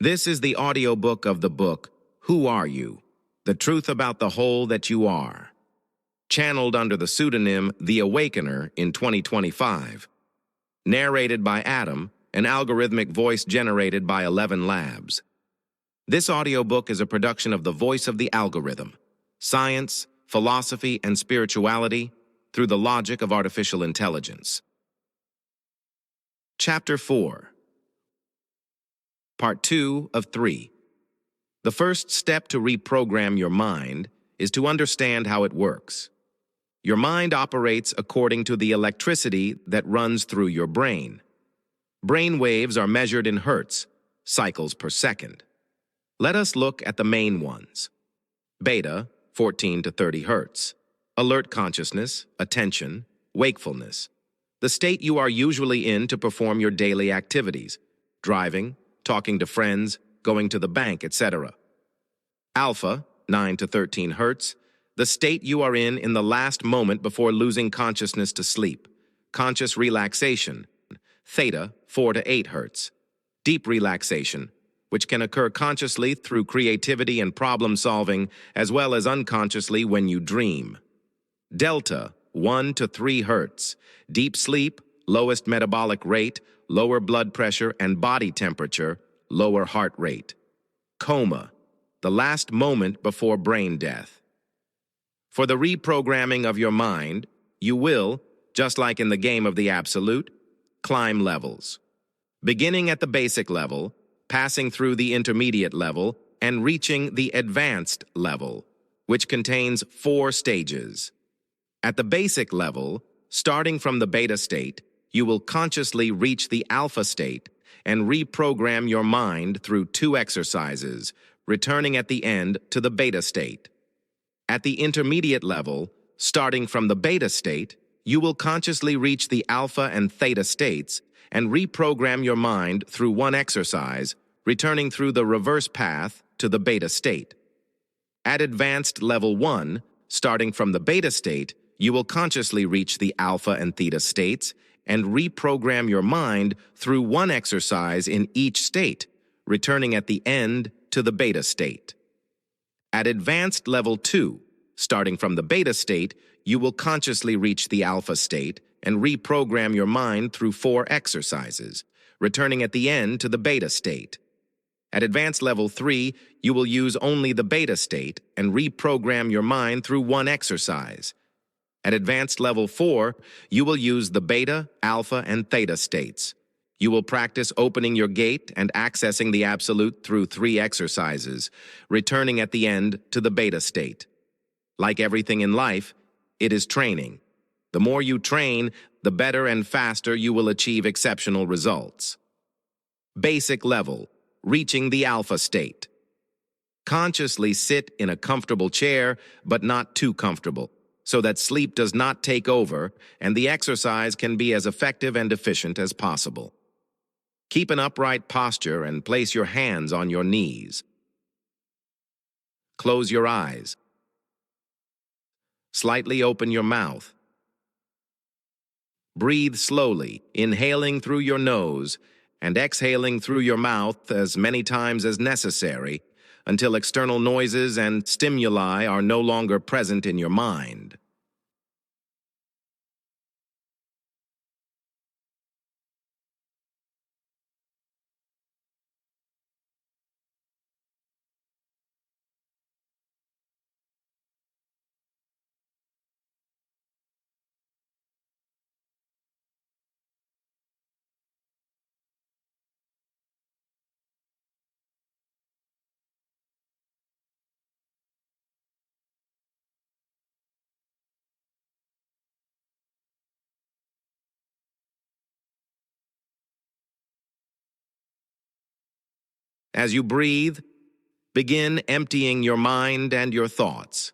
This is the audiobook of the book, Who Are You? The Truth About the Whole That You Are. Channeled under the pseudonym The Awakener in 2025. Narrated by Adam, an algorithmic voice generated by 11 Labs. This audiobook is a production of the voice of the algorithm, science, philosophy, and spirituality through the logic of artificial intelligence. Chapter 4. Part 2 of 3. The first step to reprogram your mind is to understand how it works. Your mind operates according to the electricity that runs through your brain. Brain waves are measured in hertz, cycles per second. Let us look at the main ones. Beta, 14 to 30 hertz. Alert consciousness, attention, wakefulness. The state you are usually in to perform your daily activities, driving, talking to friends, going to the bank, etc. Alpha, 9 to 13 hertz. The state you are in the last moment before losing consciousness to sleep. Conscious relaxation. Theta, 4 to 8 hertz. Deep relaxation, which can occur consciously through creativity and problem-solving, as well as unconsciously when you dream. Delta, 1 to 3 hertz. Deep sleep, lowest metabolic rate, lower blood pressure and body temperature, lower heart rate. Coma, the last moment before brain death. For the reprogramming of your mind, you will, just like in the game of the absolute, climb levels. Beginning at the basic level, passing through the intermediate level, and reaching the advanced level, which contains 4 stages. At the basic level, starting from the beta state, you will consciously reach the alpha state and reprogram your mind through 2 exercises, returning at the end to the beta state. At the intermediate level, starting from the beta state, you will consciously reach the alpha and theta states and reprogram your mind through 1 exercise, returning through the reverse path to the beta state. At advanced level 1, starting from the beta state, you will consciously reach the alpha and theta states and reprogram your mind through 1 exercise in each state, returning at the end to the beta state. At advanced level 2, starting from the beta state, you will consciously reach the alpha state and reprogram your mind through 4 exercises, returning at the end to the beta state. At advanced level 3, you will use only the beta state and reprogram your mind through 1 exercise. At advanced level 4, you will use the beta, alpha, and theta states. You will practice opening your gate and accessing the absolute through 3 exercises, returning at the end to the beta state. Like everything in life, it is training. The more you train, the better and faster you will achieve exceptional results. Basic level, reaching the alpha state. Consciously sit in a comfortable chair, but not too comfortable, so that sleep does not take over and the exercise can be as effective and efficient as possible. Keep an upright posture and place your hands on your knees. Close your eyes. Slightly open your mouth. Breathe slowly, inhaling through your nose and exhaling through your mouth as many times as necessary until external noises and stimuli are no longer present in your mind. As you breathe, begin emptying your mind and your thoughts.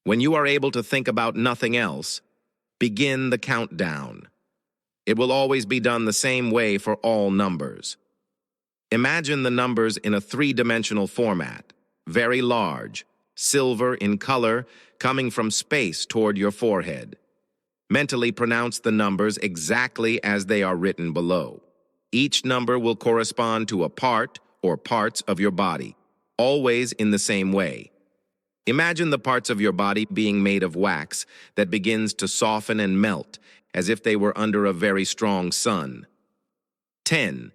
When you are able to think about nothing else, begin the countdown. It will always be done the same way for all numbers. Imagine the numbers in a 3-dimensional format, very large, silver in color, coming from space toward your forehead. Mentally pronounce the numbers exactly as they are written below. Each number will correspond to a part or parts of your body, always in the same way. Imagine the parts of your body being made of wax that begins to soften and melt as if they were under a very strong sun. 10.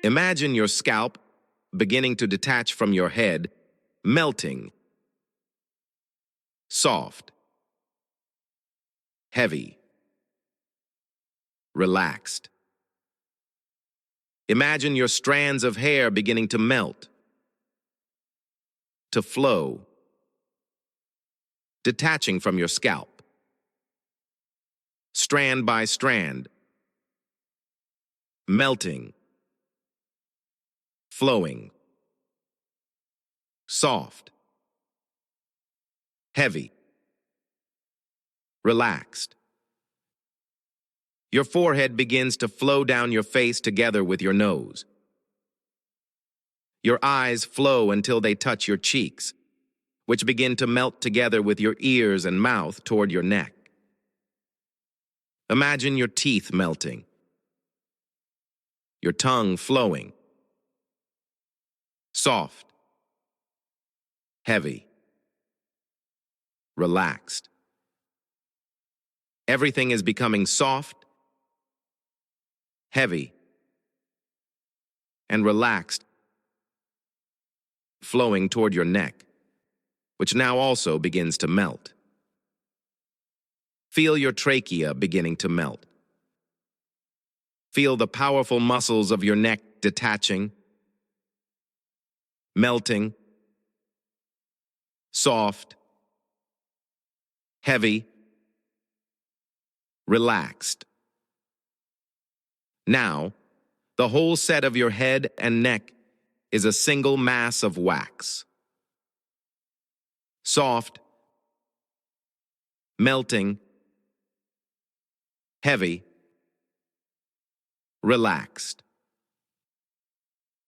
Imagine your scalp beginning to detach from your head, melting. Soft. Heavy. Relaxed. Imagine your strands of hair beginning to melt, to flow, detaching from your scalp, strand by strand, melting, flowing, soft, heavy, relaxed. Your forehead begins to flow down your face together with your nose. Your eyes flow until they touch your cheeks, which begin to melt together with your ears and mouth toward your neck. Imagine your teeth melting, your tongue flowing, soft, heavy, relaxed. Everything is becoming soft, heavy, and relaxed, flowing toward your neck, which now also begins to melt. Feel your trachea beginning to melt. Feel the powerful muscles of your neck detaching, melting, soft, heavy, relaxed. Now, the whole set of your head and neck is a single mass of wax. Soft, melting, heavy, relaxed.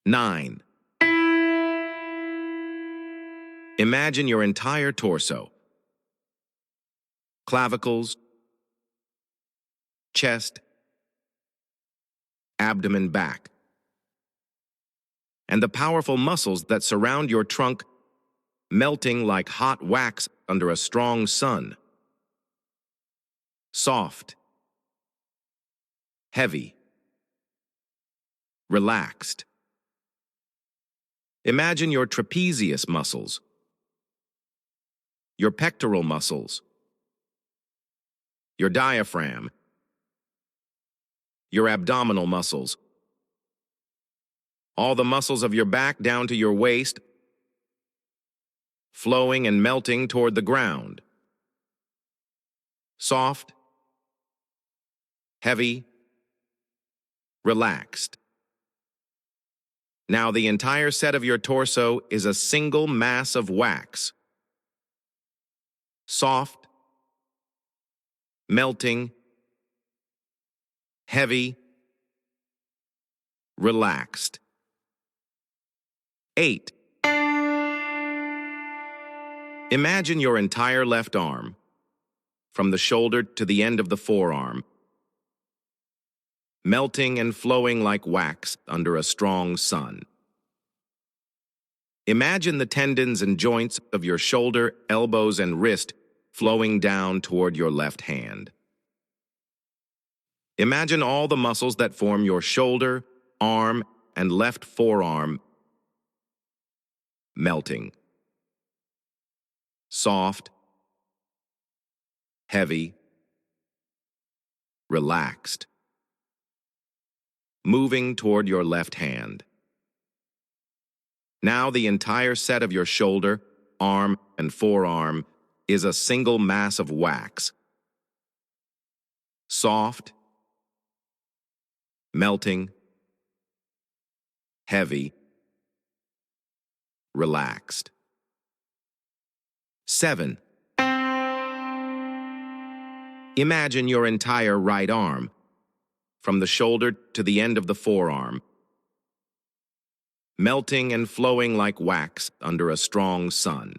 9. Imagine your entire torso, clavicles, chest, abdomen, back, and the powerful muscles that surround your trunk melting like hot wax under a strong sun. Soft, heavy, relaxed. Imagine your trapezius muscles, your pectoral muscles, your diaphragm, your abdominal muscles, all the muscles of your back down to your waist, flowing and melting toward the ground. Soft, heavy, relaxed. Now the entire set of your torso is a single mass of wax. Soft, melting, heavy, relaxed. 8. Imagine your entire left arm, from the shoulder to the end of the forearm, melting and flowing like wax under a strong sun. Imagine the tendons and joints of your shoulder, elbows, and wrist flowing down toward your left hand. Imagine all the muscles that form your shoulder, arm, and left forearm melting. Soft, heavy, relaxed. Moving toward your left hand. Now the entire set of your shoulder, arm, and forearm is a single mass of wax. Soft, melting, heavy, relaxed. 7. Imagine your entire right arm, from the shoulder to the end of the forearm, melting and flowing like wax under a strong sun.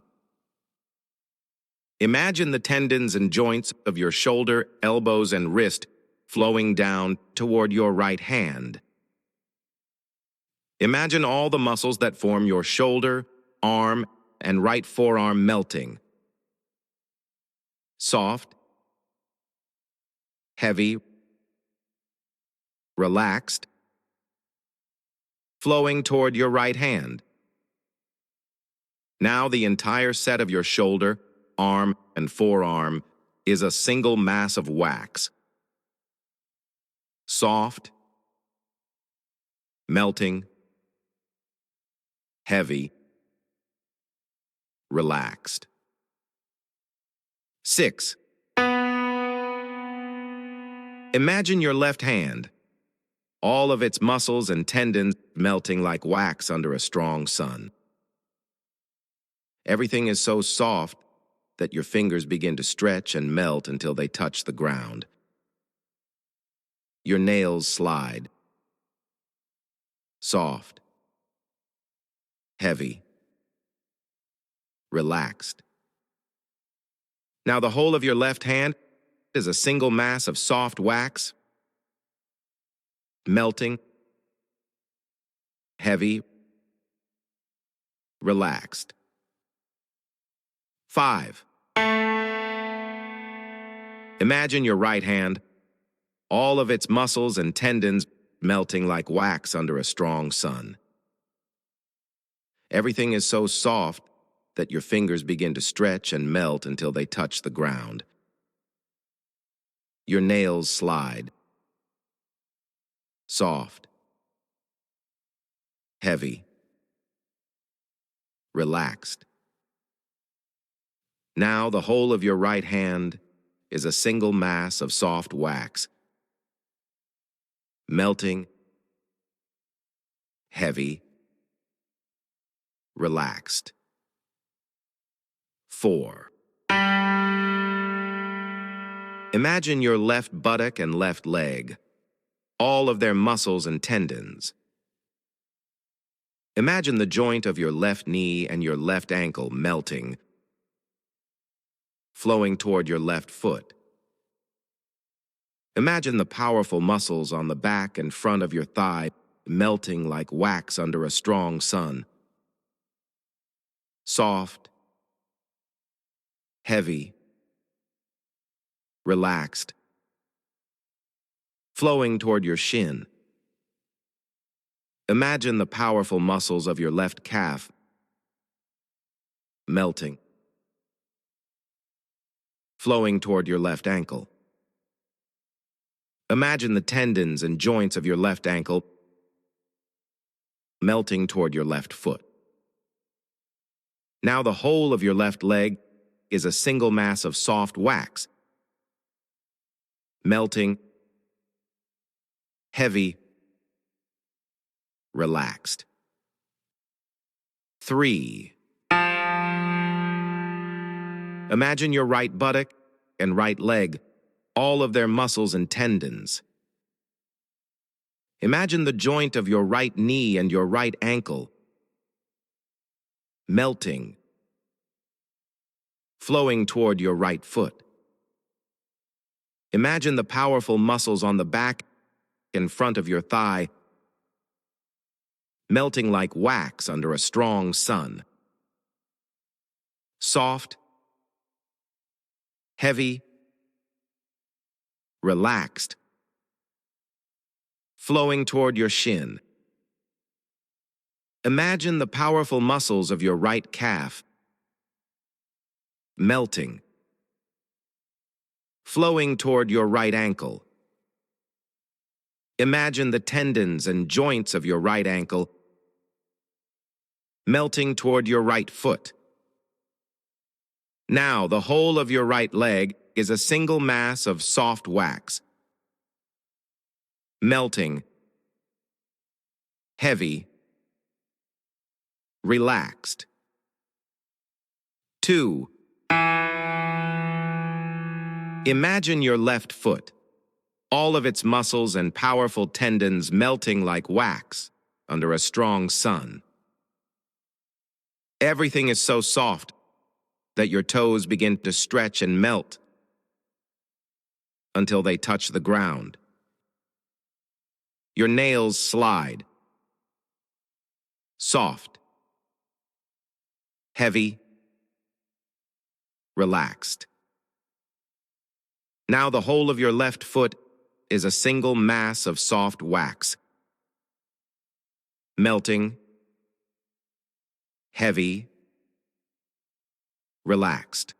Imagine the tendons and joints of your shoulder, elbows, and wrist flowing down toward your right hand. Imagine all the muscles that form your shoulder, arm, and right forearm melting. Soft, heavy, relaxed, flowing toward your right hand. Now the entire set of your shoulder, arm, and forearm is a single mass of wax. Soft, melting, heavy, relaxed. 6. Imagine your left hand, all of its muscles and tendons melting like wax under a strong sun. Everything is so soft that your fingers begin to stretch and melt until they touch the ground. Your nails slide. Soft, heavy, relaxed. Now the whole of your left hand is a single mass of soft wax, melting, heavy, relaxed. 5. Imagine your right hand, all of its muscles and tendons melting like wax under a strong sun. Everything is so soft that your fingers begin to stretch and melt until they touch the ground. Your nails slide. Soft, heavy, relaxed. Now the whole of your right hand is a single mass of soft wax, melting, heavy, relaxed. 4. Imagine your left buttock and left leg, all of their muscles and tendons. Imagine the joint of your left knee and your left ankle melting, flowing toward your left foot. Imagine the powerful muscles on the back and front of your thigh melting like wax under a strong sun. Soft, heavy, relaxed, flowing toward your shin. Imagine the powerful muscles of your left calf melting, flowing toward your left ankle. Imagine the tendons and joints of your left ankle melting toward your left foot. Now the whole of your left leg is a single mass of soft wax, melting, heavy, relaxed. 3. Imagine your right buttock and right leg, all of their muscles and tendons. Imagine the joint of your right knee and your right ankle melting, flowing toward your right foot. Imagine the powerful muscles on the back and front of your thigh melting like wax under a strong sun. Soft, heavy, relaxed, flowing toward your shin. Imagine the powerful muscles of your right calf melting, flowing toward your right ankle. Imagine the tendons and joints of your right ankle melting toward your right foot. Now the whole of your right leg is a single mass of soft wax, melting, heavy, relaxed. 2. Imagine your left foot, all of its muscles and powerful tendons melting like wax under a strong sun. Everything is so soft that your toes begin to stretch and melt until they touch the ground. Your nails slide. Soft. Heavy. Relaxed. Now the whole of your left foot is a single mass of soft wax. Melting. Heavy. Relaxed.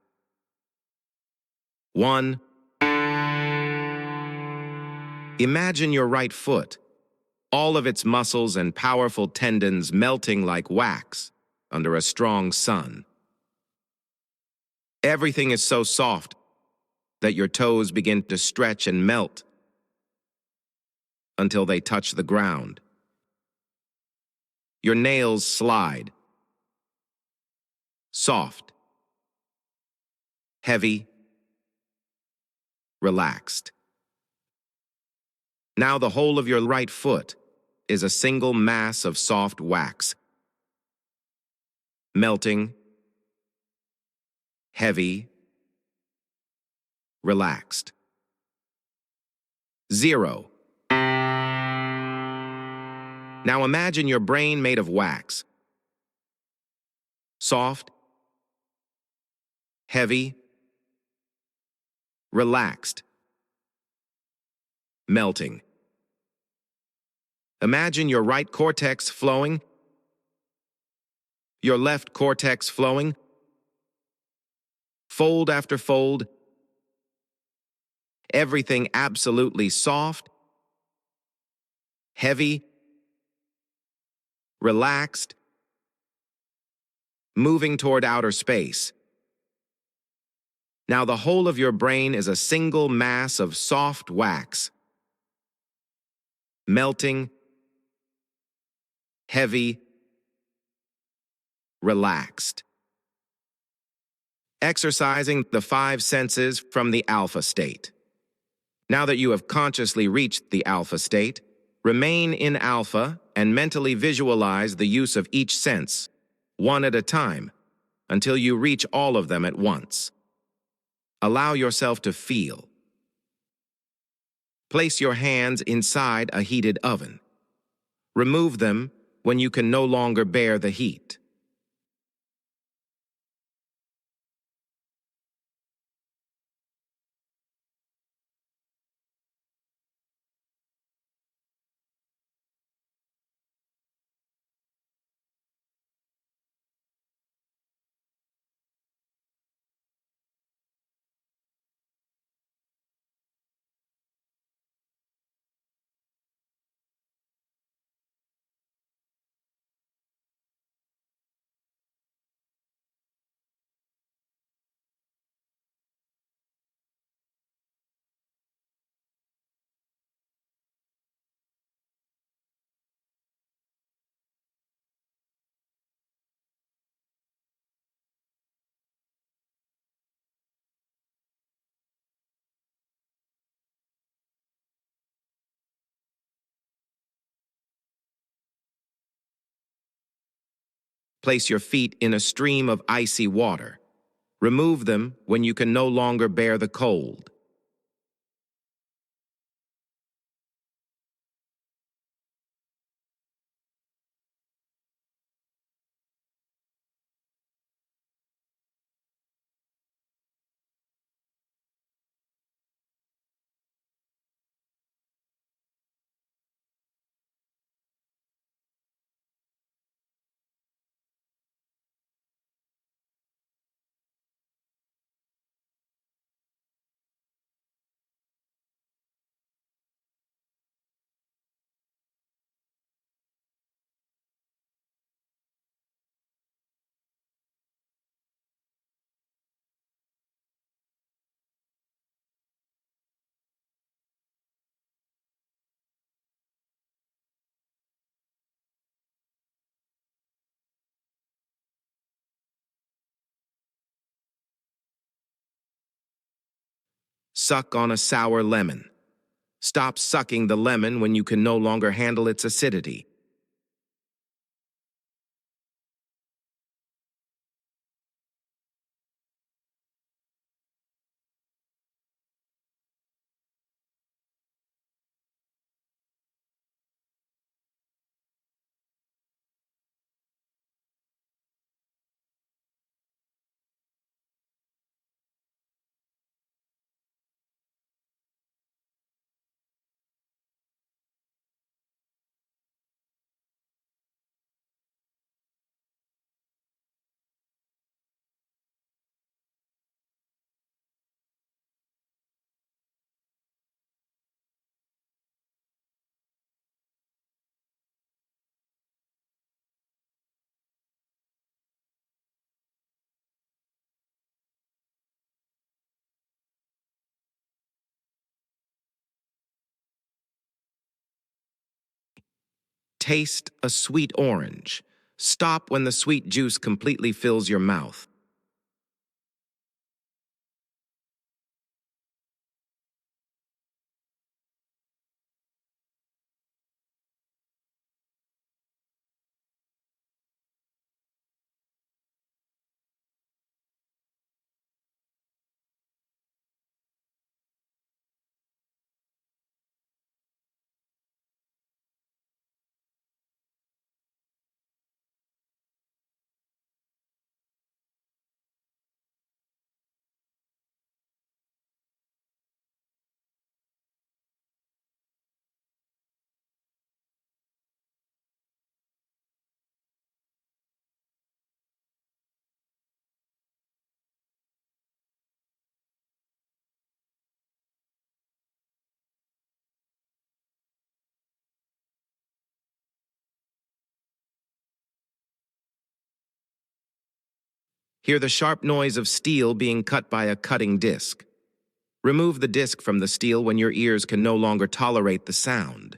1. Imagine your right foot, all of its muscles and powerful tendons melting like wax under a strong sun. Everything is so soft that your toes begin to stretch and melt until they touch the ground. Your nails slide. Soft. Heavy. Relaxed. Now the whole of your right foot is a single mass of soft wax. Melting. Heavy. Relaxed. 0. Now imagine your brain made of wax. Soft. Heavy. Relaxed. Melting. Imagine your right cortex flowing, your left cortex flowing, fold after fold, everything absolutely soft, heavy, relaxed, moving toward outer space. Now the whole of your brain is a single mass of soft wax, melting, heavy, relaxed. Exercising the 5 senses from the alpha state. Now that you have consciously reached the alpha state, remain in alpha and mentally visualize the use of each sense, one at a time, until you reach all of them at once. Allow yourself to feel. Place your hands inside a heated oven. Remove them when you can no longer bear the heat. Place your feet in a stream of icy water. Remove them when you can no longer bear the cold. Suck on a sour lemon. Stop sucking the lemon when you can no longer handle its acidity. Taste a sweet orange. Stop when the sweet juice completely fills your mouth. Hear the sharp noise of steel being cut by a cutting disc. Remove the disc from the steel when your ears can no longer tolerate the sound.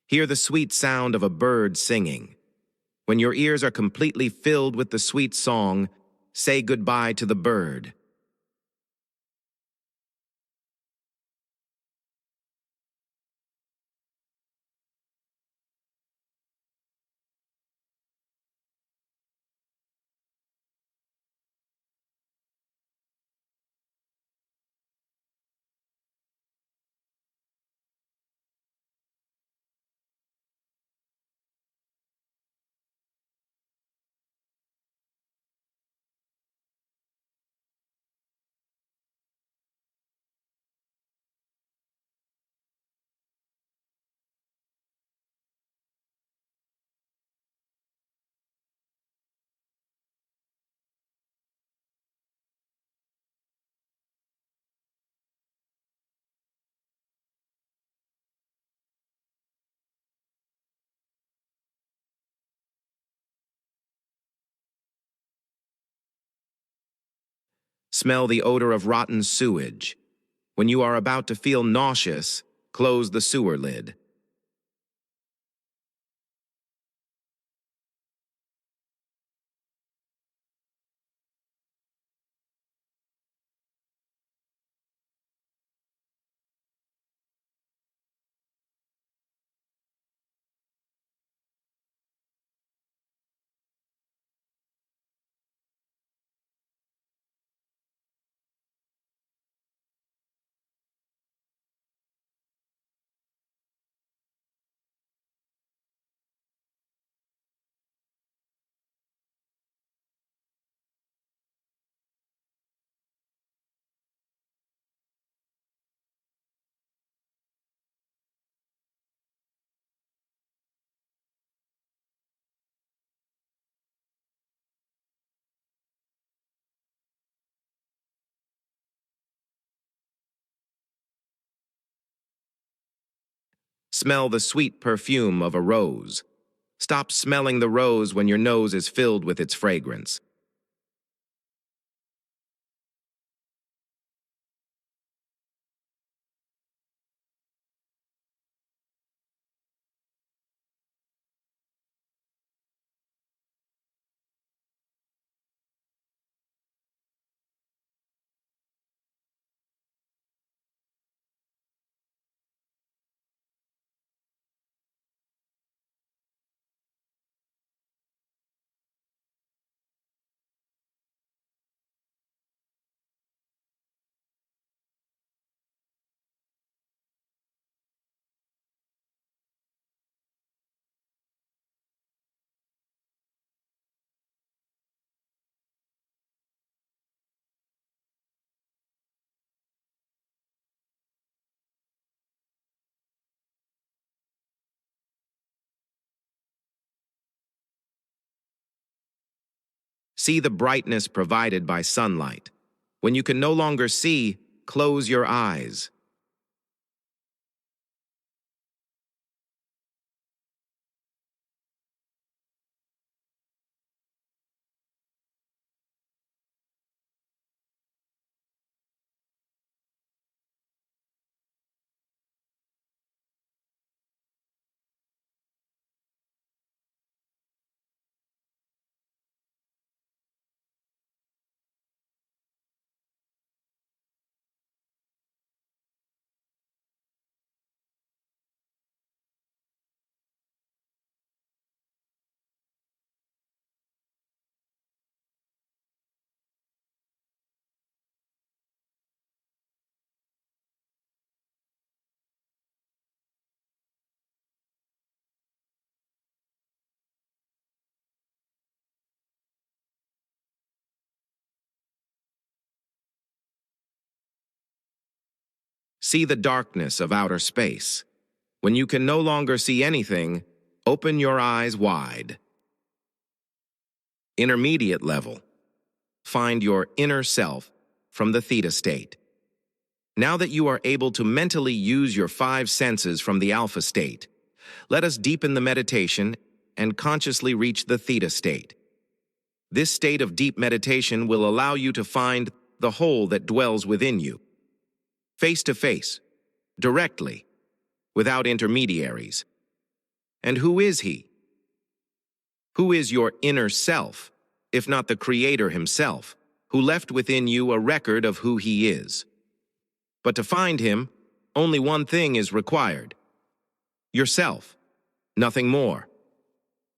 Hear the sweet sound of a bird singing. When your ears are completely filled with the sweet song, say goodbye to the bird. Smell the odor of rotten sewage. When you are about to feel nauseous, close the sewer lid. Smell the sweet perfume of a rose. Stop smelling the rose when your nose is filled with its fragrance. See the brightness provided by sunlight. When you can no longer see, close your eyes. See the darkness of outer space. When you can no longer see anything, open your eyes wide. Intermediate level. Find your inner self from the Theta state. Now that you are able to mentally use your 5 senses from the Alpha state, let us deepen the meditation and consciously reach the Theta state. This state of deep meditation will allow you to find the whole that dwells within you. Face to face, directly, without intermediaries. And who is he? Who is your inner self, if not the Creator himself, who left within you a record of who he is? But to find him, only one thing is required: yourself, nothing more.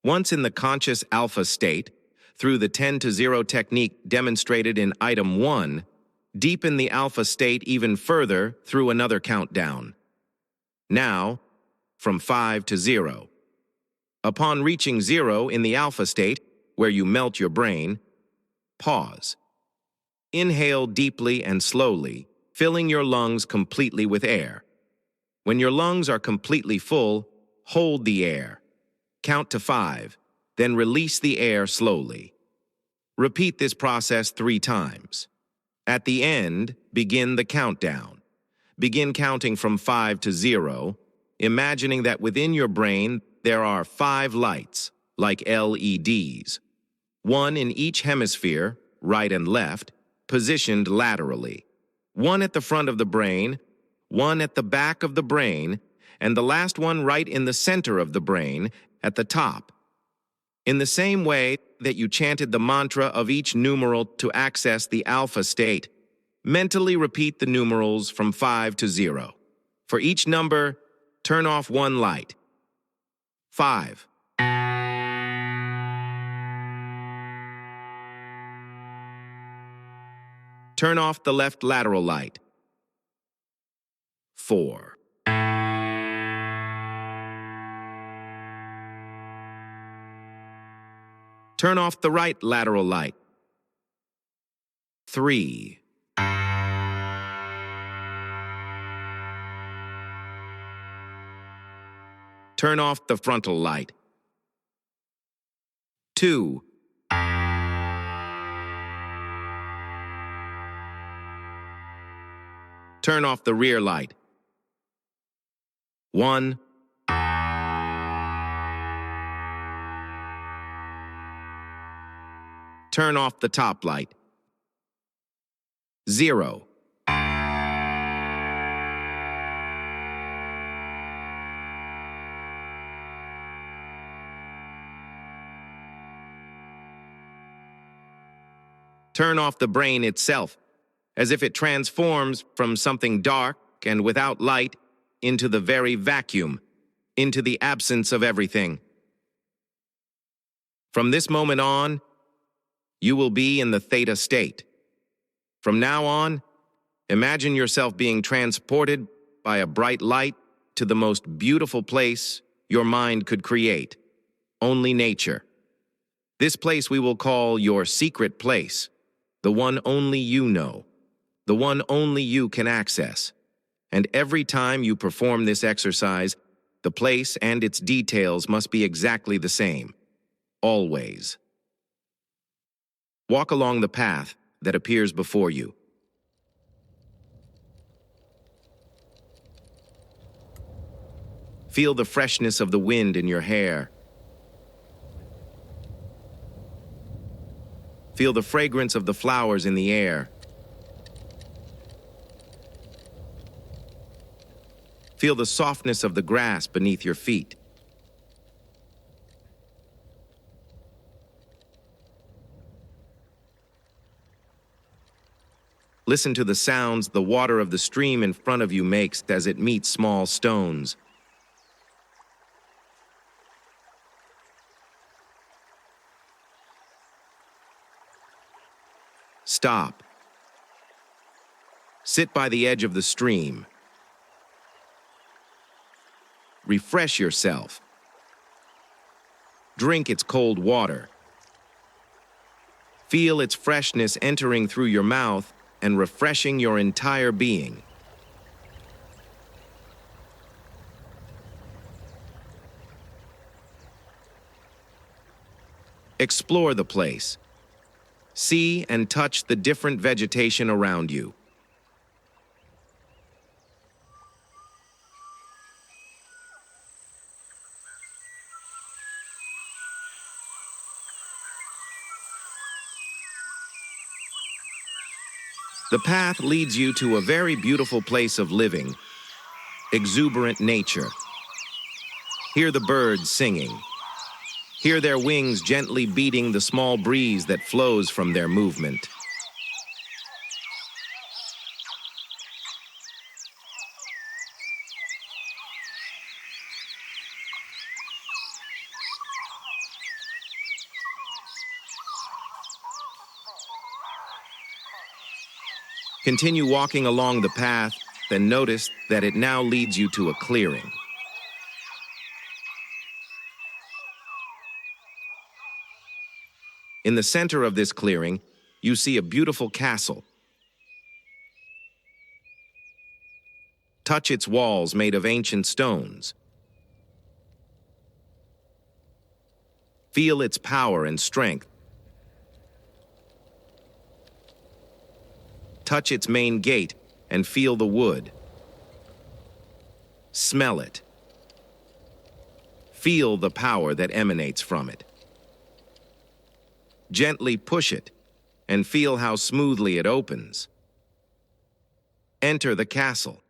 Once in the conscious Alpha state, through the 10 to 0 technique demonstrated in Item 1, deepen the Alpha state even further through another countdown. Now, from 5 to 0. Upon reaching 0 in the Alpha state, where you melt your brain, pause. Inhale deeply and slowly, filling your lungs completely with air. When your lungs are completely full, hold the air. Count to 5, then release the air slowly. Repeat this process 3 times. At the end, begin the countdown. Begin counting from 5 to 0, imagining that within your brain there are 5 lights, like LEDs. 1 in each hemisphere, right and left, positioned laterally. 1 at the front of the brain, 1 at the back of the brain, and the last one right in the center of the brain, at the top. In the same way that you chanted the mantra of each numeral to access the Alpha state, mentally repeat the numerals from 5 to 0. For each number, turn off 1 light. 5. Turn off the left lateral light. 4. Turn off the right lateral light. 3. Turn off the frontal light. 2. Turn off the rear light. 1. Turn off the top light. 0. Turn off the brain itself, as if it transforms from something dark and without light into the very vacuum, into the absence of everything. From this moment on, you will be in the Theta state. From now on, imagine yourself being transported by a bright light to the most beautiful place your mind could create, only nature. This place we will call your secret place, the one only you know, the one only you can access. And every time you perform this exercise, the place and its details must be exactly the same, always. Walk along the path that appears before you. Feel the freshness of the wind in your hair. Feel the fragrance of the flowers in the air. Feel the softness of the grass beneath your feet. Listen to the sounds the water of the stream in front of you makes as it meets small stones. Stop. Sit by the edge of the stream. Refresh yourself. Drink its cold water. Feel its freshness entering through your mouth and refreshing your entire being. Explore the place. See and touch the different vegetation around you. The path leads you to a very beautiful place of living, exuberant nature. Hear the birds singing. Hear their wings gently beating the small breeze that flows from their movement. Continue walking along the path, then notice that it now leads you to a clearing. In the center of this clearing, you see a beautiful castle. Touch its walls made of ancient stones. Feel its power and strength. Touch its main gate and feel the wood. Smell it. Feel the power that emanates from it. Gently push it and feel how smoothly it opens. Enter the castle.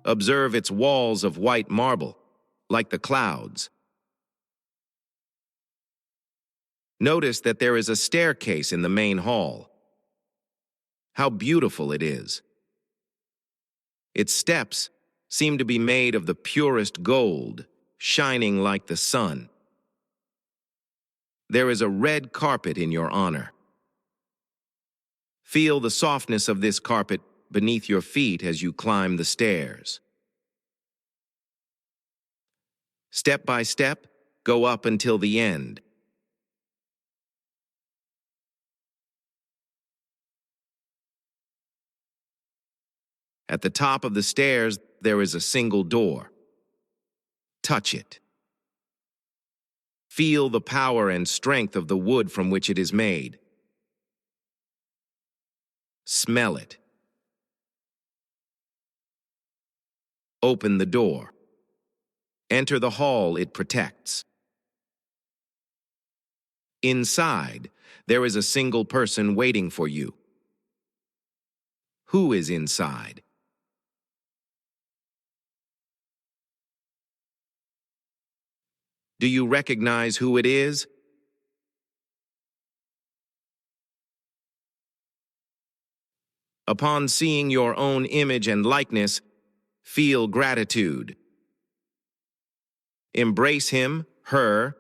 Observe its walls of white marble, like the clouds. Notice that there is a staircase in the main hall. How beautiful it is. Its steps seem to be made of the purest gold, shining like the sun. There is a red carpet in your honor. Feel the softness of this carpet beneath your feet as you climb the stairs. Step by step, go up until the end. At the top of the stairs, there is a single door. Touch it. Feel the power and strength of the wood from which it is made. Smell it. Open the door. Enter the hall it protects. Inside, there is a single person waiting for you. Who is inside? Do you recognize who it is? Upon seeing your own image and likeness, feel gratitude. Embrace him, her.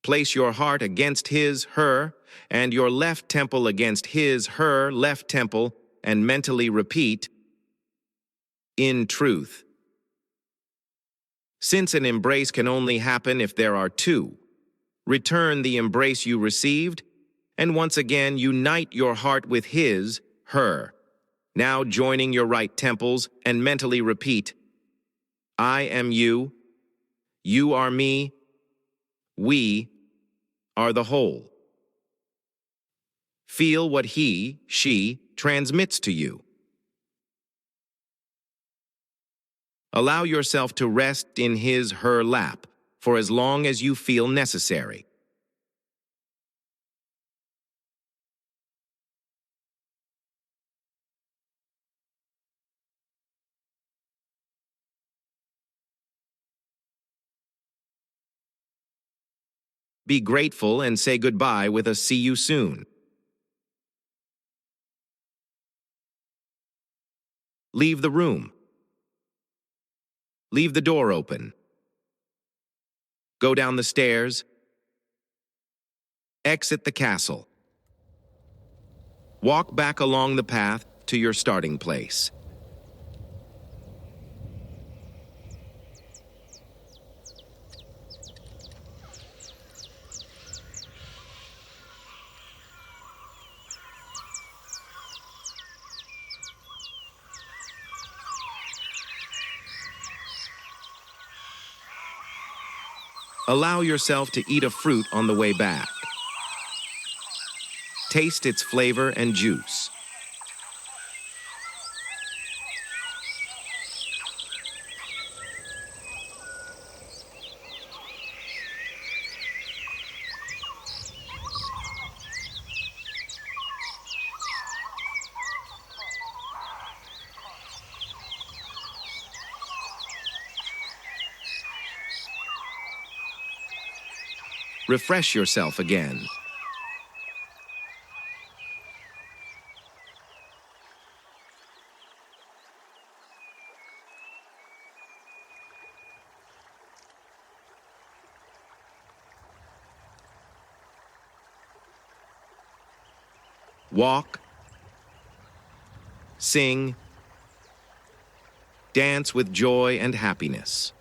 Place your heart against his, her, and your left temple against his, her, left temple, and mentally repeat, in truth. Since an embrace can only happen if there are two, return the embrace you received And once again, unite your heart with his, her. Now joining your right temples and mentally repeat, I am you are me, we are the whole. Feel what he, she transmits to you. Allow yourself to rest in his, her lap for as long as you feel necessary. Be grateful and say goodbye with a see you soon. Leave the room. Leave the door open. Go down the stairs. Exit the castle. Walk back along the path to your starting place. Allow yourself to eat a fruit on the way back. Taste its flavor and juice. Refresh yourself again. Walk, sing, dance with joy and happiness.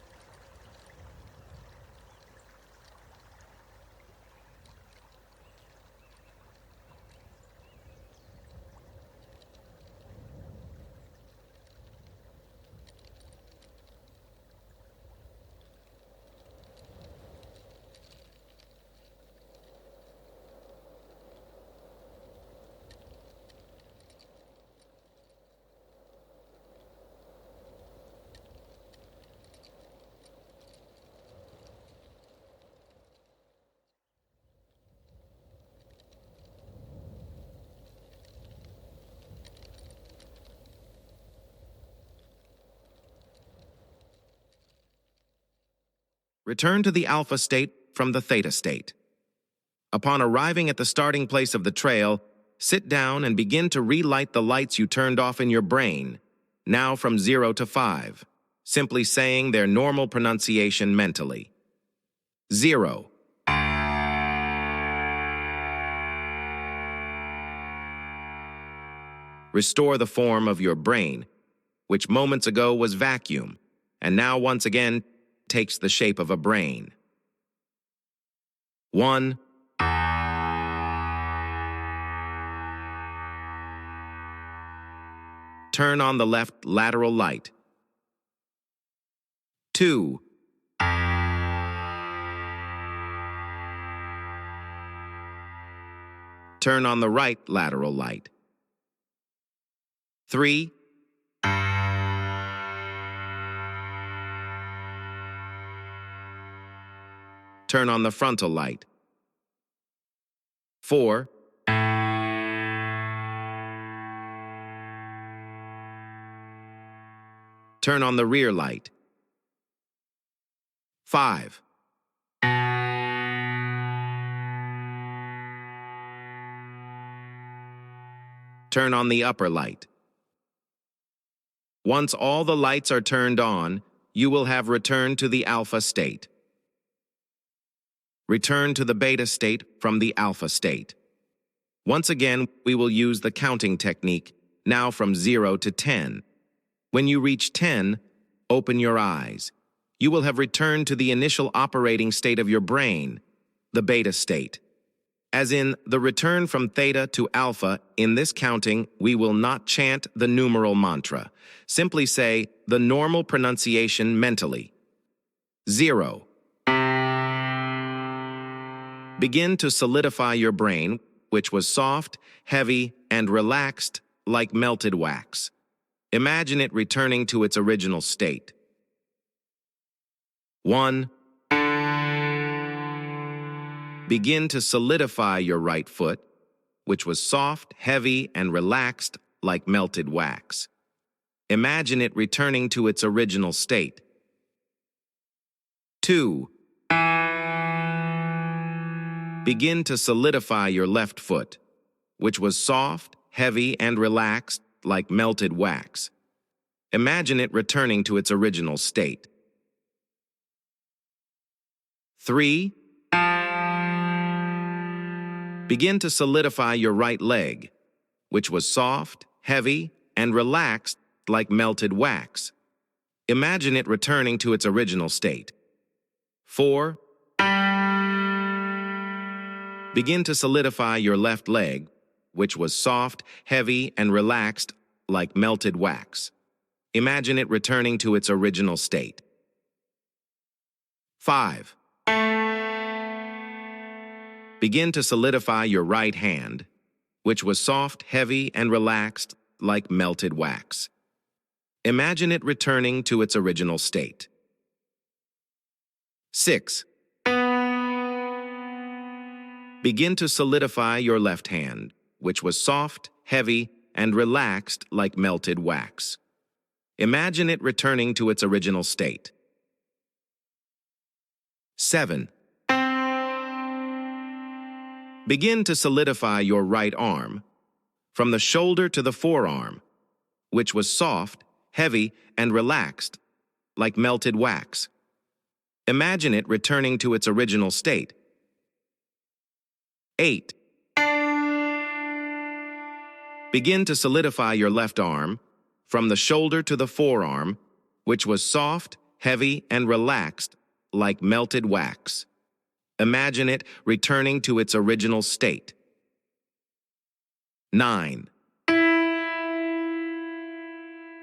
Return to the alpha state from the theta state. Upon arriving at the starting place of the trail, sit down and begin to relight the lights you turned off in your brain, now from 0 to 5, simply saying their normal pronunciation mentally. 0. Restore the form of your brain, which moments ago was vacuum, and now once again takes the shape of a brain. 1. Turn on the left lateral light. 2. Turn on the right lateral light. 3. Turn on the frontal light. 4. Turn on the rear light. 5. Turn on the upper light. Once all the lights are turned on, you will have returned to the alpha state. Return to the beta state from the alpha state. Once again, we will use the counting technique, now from 0 to 10. When you reach 10, open your eyes. You will have returned to the initial operating state of your brain, the beta state. as in the return from theta to alpha. In this counting, we will not chant the numeral mantra. Simply say the normal pronunciation mentally. 0. Begin to solidify your brain, which was soft, heavy, and relaxed like melted wax. Imagine it returning to its original state. 1. Begin to solidify your right foot, which was soft, heavy, and relaxed like melted wax. Imagine it returning to its original state. 2. Begin to solidify your left foot, which was soft, heavy, and relaxed like melted wax. Imagine it returning to its original state. 3. Begin to solidify your right leg, which was soft, heavy, and relaxed like melted wax. Imagine it returning to its original state. 4. Begin to solidify your left leg, which was soft, heavy, and relaxed like melted wax. Imagine it returning to its original state. 5. Begin to solidify your right hand, which was soft, heavy, and relaxed like melted wax. Imagine it returning to its original state. 6. Begin to solidify your left hand, which was soft, heavy, and relaxed like melted wax. Imagine it returning to its original state. 7. Begin to solidify your right arm, from the shoulder to the forearm, which was soft, heavy, and relaxed, like melted wax. Imagine it returning to its original state. 8. Begin to solidify your left arm, from the shoulder to the forearm, which was soft, heavy, and relaxed, like melted wax. Imagine it returning to its original state. 9.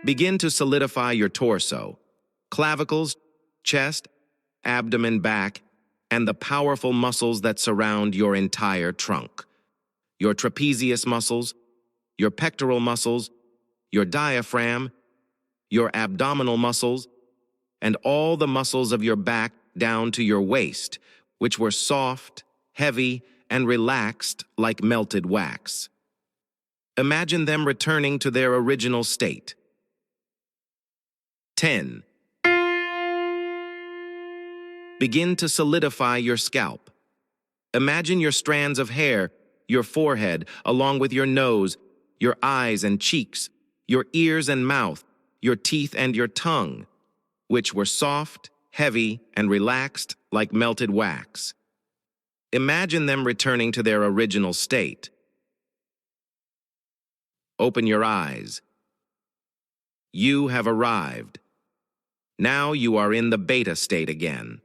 Begin to solidify your torso, clavicles, chest, abdomen, back, and the powerful muscles that surround your entire trunk. Your trapezius muscles, your pectoral muscles, your diaphragm, your abdominal muscles, and all the muscles of your back down to your waist, which were soft, heavy, and relaxed like melted wax. Imagine them returning to their original state. 10. Begin to solidify your scalp. Imagine your strands of hair, your forehead, along with your nose, your eyes and cheeks, your ears and mouth, your teeth and your tongue, which were soft, heavy, and relaxed like melted wax. Imagine them returning to their original state. Open your eyes. You have arrived. Now you are in the beta state again.